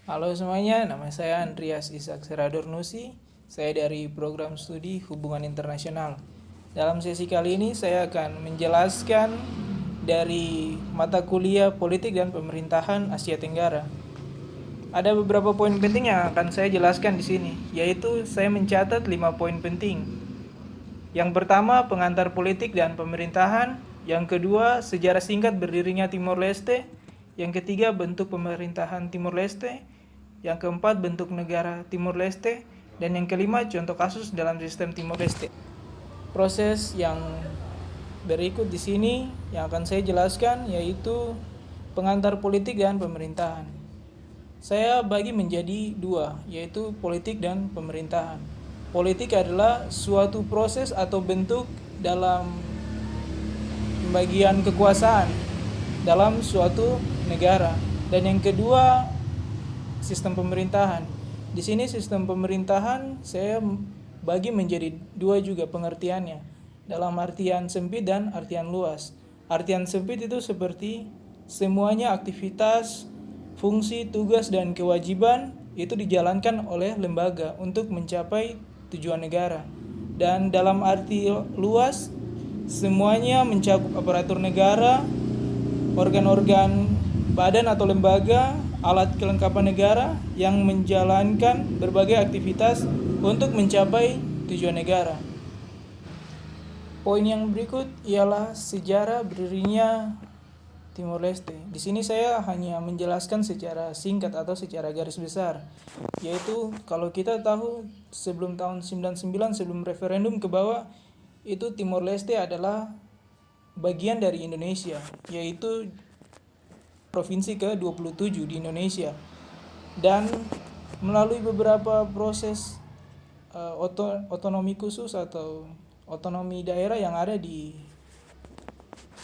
Halo semuanya, nama saya Andreas Ishak Serador Nusi. Saya dari program studi Hubungan Internasional. Dalam sesi kali ini saya akan menjelaskan dari mata kuliah Politik dan Pemerintahan Asia Tenggara. Ada beberapa poin penting yang akan saya jelaskan di sini, yaitu saya mencatat 5 poin penting. Yang pertama, pengantar politik dan pemerintahan. Yang kedua, sejarah singkat berdirinya Timor Leste. Yang ketiga, bentuk pemerintahan Timor Leste. Yang keempat, bentuk negara Timor Leste. Dan yang kelima, contoh kasus dalam sistem Timor Leste. Proses yang berikut di sini yang akan saya jelaskan yaitu pengantar politik dan pemerintahan. Saya bagi menjadi dua, yaitu politik dan pemerintahan. Politik adalah suatu proses atau bentuk dalam pembagian kekuasaan dalam suatu negara. Dan yang kedua, sistem pemerintahan. Di sini sistem pemerintahan saya bagi menjadi dua juga pengertiannya, dalam artian sempit dan artian luas. Artian sempit itu seperti semuanya aktivitas, fungsi, tugas, dan kewajiban itu dijalankan oleh lembaga untuk mencapai tujuan negara. Dan dalam arti luas, semuanya mencakup aparatur negara, organ-organ badan atau lembaga, alat kelengkapan negara yang menjalankan berbagai aktivitas untuk mencapai tujuan negara. Poin yang berikut ialah sejarah berdirinya Timor Leste. Di sini saya hanya menjelaskan secara singkat atau secara garis besar, yaitu kalau kita tahu sebelum tahun 99, sebelum referendum ke bawah, itu Timor Leste adalah bagian dari Indonesia, yaitu provinsi ke-27 di Indonesia. Dan melalui beberapa proses otonomi khusus atau otonomi daerah yang ada di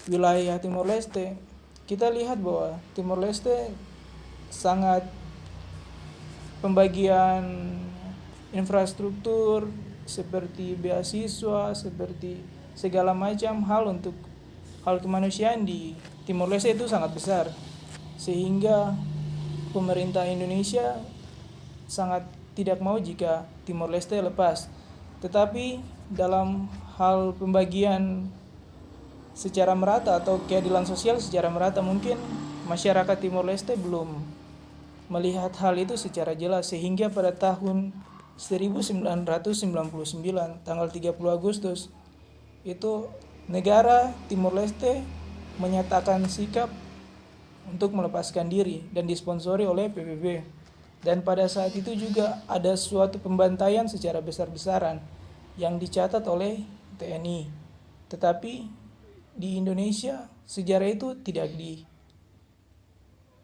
wilayah Timor Leste, kita lihat bahwa Timor Leste sangat pembagian infrastruktur seperti beasiswa, seperti segala macam hal untuk hal kemanusiaan di Timor Leste itu sangat besar, sehingga pemerintah Indonesia sangat tidak mau jika Timor Leste lepas. Tetapi dalam hal pembagian secara merata atau keadilan sosial secara merata, mungkin masyarakat Timor Leste belum melihat hal itu secara jelas, sehingga pada tahun 1999 tanggal 30 Agustus itu negara Timor Leste menyatakan sikap untuk melepaskan diri dan disponsori oleh PBB. Dan pada saat itu juga ada suatu pembantaian secara besar-besaran yang dicatat oleh TNI. Tetapi di Indonesia sejarah itu tidak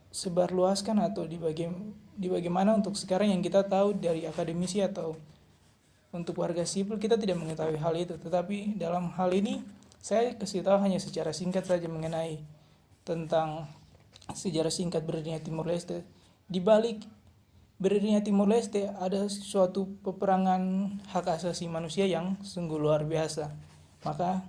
disebarluaskan atau bagaimana untuk sekarang yang kita tahu dari akademisi atau untuk warga sipil, kita tidak mengetahui hal itu. Tetapi dalam hal ini saya kasih tahu hanya secara singkat saja mengenai tentang sejarah singkat berdirinya Timor Leste. Di balik berdirinya Timor Leste ada suatu peperangan hak asasi manusia yang sungguh luar biasa. Maka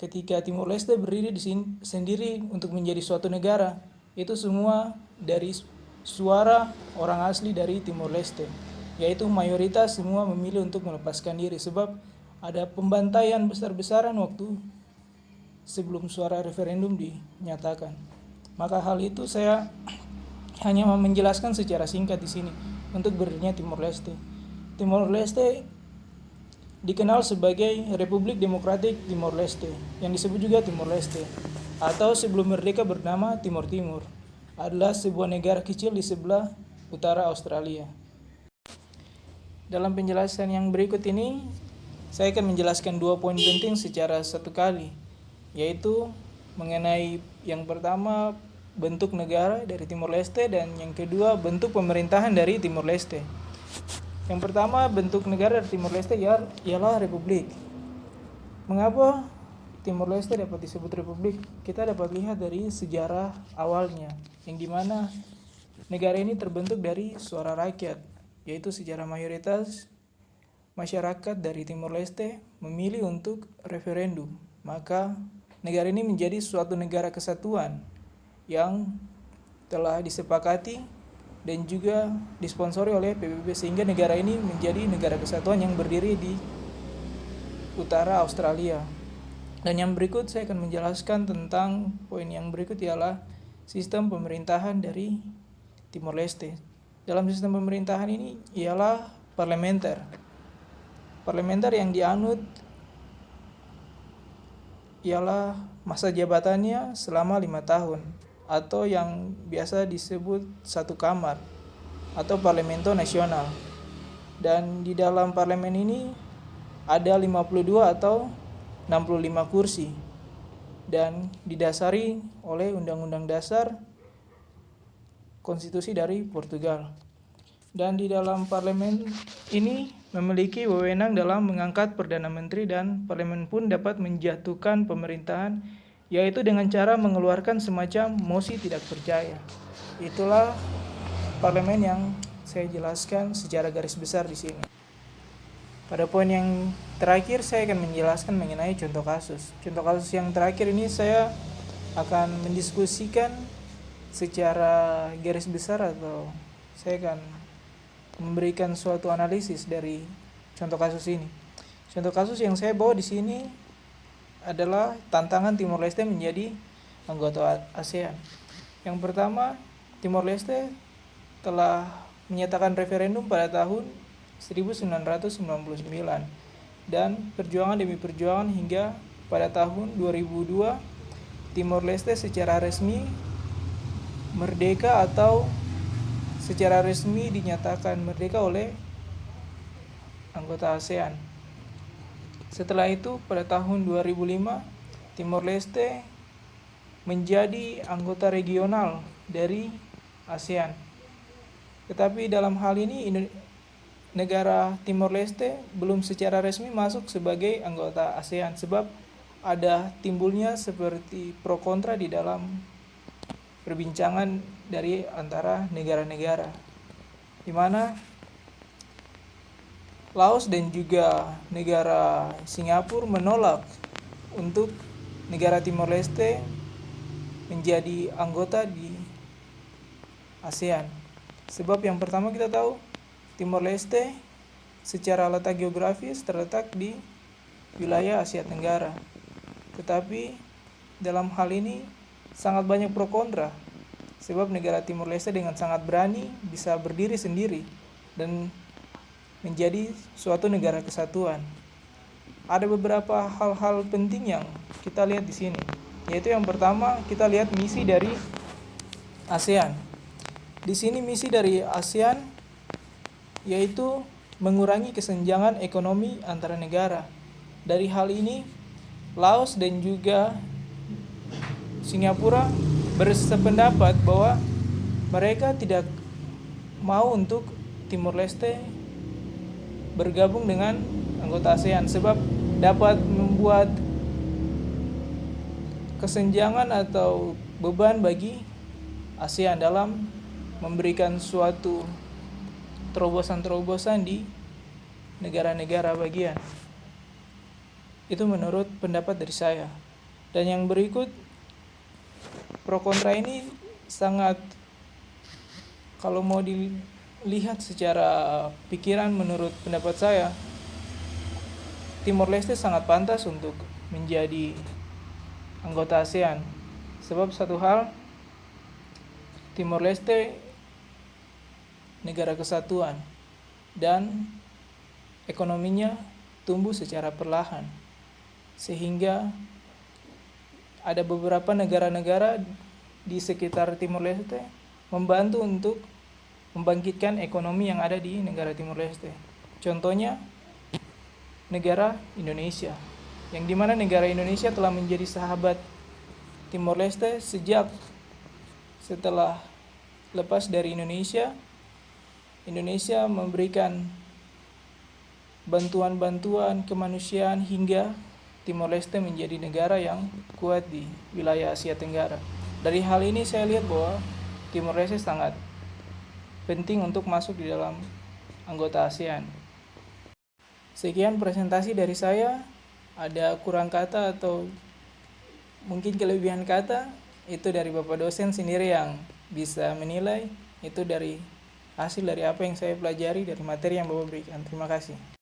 ketika Timor Leste berdiri di sini sendiri untuk menjadi suatu negara, itu semua dari suara orang asli dari Timor Leste, yaitu mayoritas semua memilih untuk melepaskan diri sebab ada pembantaian besar-besaran waktu sebelum suara referendum dinyatakan. Maka hal itu saya hanya menjelaskan secara singkat di sini untuk berdirinya Timor Leste. Timor Leste dikenal sebagai Republik Demokratik Timor Leste, yang disebut juga Timor Leste, atau sebelum merdeka bernama Timor Timur, adalah sebuah negara kecil di sebelah utara Australia. Dalam penjelasan yang berikut ini, saya akan menjelaskan 2 poin penting secara satu kali, yaitu mengenai yang pertama bentuk negara dari Timor Leste dan yang kedua bentuk pemerintahan dari Timor Leste. Yang pertama, bentuk negara dari Timor Leste ialah republik. Mengapa Timor Leste dapat disebut republik? Kita dapat lihat dari sejarah awalnya, yang dimana negara ini terbentuk dari suara rakyat, yaitu secara mayoritas masyarakat dari Timor Leste memilih untuk referendum. Maka negara ini menjadi suatu negara kesatuan yang telah disepakati dan juga disponsori oleh PBB, sehingga negara ini menjadi negara kesatuan yang berdiri di utara Australia. Dan yang berikut saya akan menjelaskan tentang poin yang berikut, ialah sistem pemerintahan dari Timor Leste. Dalam sistem pemerintahan ini ialah parlementer. Parlementer yang dianut ialah masa jabatannya selama 5 tahun, atau yang biasa disebut satu kamar atau Parlamento Nasional. Dan di dalam parlemen ini ada 52 atau 65 kursi dan didasari oleh Undang-Undang Dasar Konstitusi dari Portugal. Dan di dalam parlemen ini memiliki wewenang dalam mengangkat Perdana Menteri, dan parlemen pun dapat menjatuhkan pemerintahan, yaitu dengan cara mengeluarkan semacam mosi tidak percaya. Itulah parlemen yang saya jelaskan secara garis besar di sini. Pada poin yang terakhir saya akan menjelaskan mengenai contoh kasus. Contoh kasus yang terakhir ini saya akan mendiskusikan secara garis besar, atau saya akan memberikan suatu analisis dari contoh kasus ini. Contoh kasus yang saya bawa di sini adalah tantangan Timor Leste menjadi anggota ASEAN. Yang pertama, Timor Leste telah menyatakan referendum pada tahun 1999, dan perjuangan demi perjuangan hingga pada tahun 2002 Timor Leste secara resmi merdeka, atau secara resmi dinyatakan merdeka oleh anggota ASEAN. Setelah itu pada tahun 2005 Timor Leste menjadi anggota regional dari ASEAN. Tetapi dalam hal ini negara Timor Leste belum secara resmi masuk sebagai anggota ASEAN, sebab ada timbulnya seperti pro kontra di dalam perbincangan dari antara negara-negara, di mana Laos dan juga negara Singapura menolak untuk negara Timor Leste menjadi anggota di ASEAN. Sebab yang pertama, kita tahu Timor Leste secara letak geografis terletak di wilayah Asia Tenggara. Tetapi dalam hal ini sangat banyak pro kontra, sebab negara Timor Leste dengan sangat berani bisa berdiri sendiri dan menjadi suatu negara kesatuan. Ada beberapa hal-hal penting yang kita lihat di sini, yaitu yang pertama, kita lihat misi dari ASEAN. Di sini misi dari ASEAN yaitu mengurangi kesenjangan ekonomi antara negara. Dari hal ini, Laos dan juga Singapura bersependapat bahwa mereka tidak mau untuk Timor Leste bergabung dengan anggota ASEAN, sebab dapat membuat kesenjangan atau beban bagi ASEAN dalam memberikan suatu terobosan-terobosan di negara-negara bagian. Itu menurut pendapat dari saya. Dan yang berikut, pro kontra ini sangat, kalau mau dilihat secara pikiran, menurut pendapat saya Timor Leste sangat pantas untuk menjadi anggota ASEAN. Sebab satu hal, Timor Leste negara kesatuan dan ekonominya tumbuh secara perlahan, sehingga ada beberapa negara-negara di sekitar Timor Leste membantu untuk membangkitkan ekonomi yang ada di negara Timor Leste. Contohnya negara Indonesia, yang dimana negara Indonesia telah menjadi sahabat Timor Leste sejak setelah lepas dari Indonesia memberikan bantuan-bantuan kemanusiaan hingga Timor Leste menjadi negara yang kuat di wilayah Asia Tenggara. Dari hal ini saya lihat bahwa Timor Leste sangat penting untuk masuk di dalam anggota ASEAN. Sekian presentasi dari saya. Ada kurang kata atau mungkin kelebihan kata, itu dari Bapak dosen sendiri yang bisa menilai. Itu dari hasil dari apa yang saya pelajari dari materi yang Bapak berikan. Terima kasih.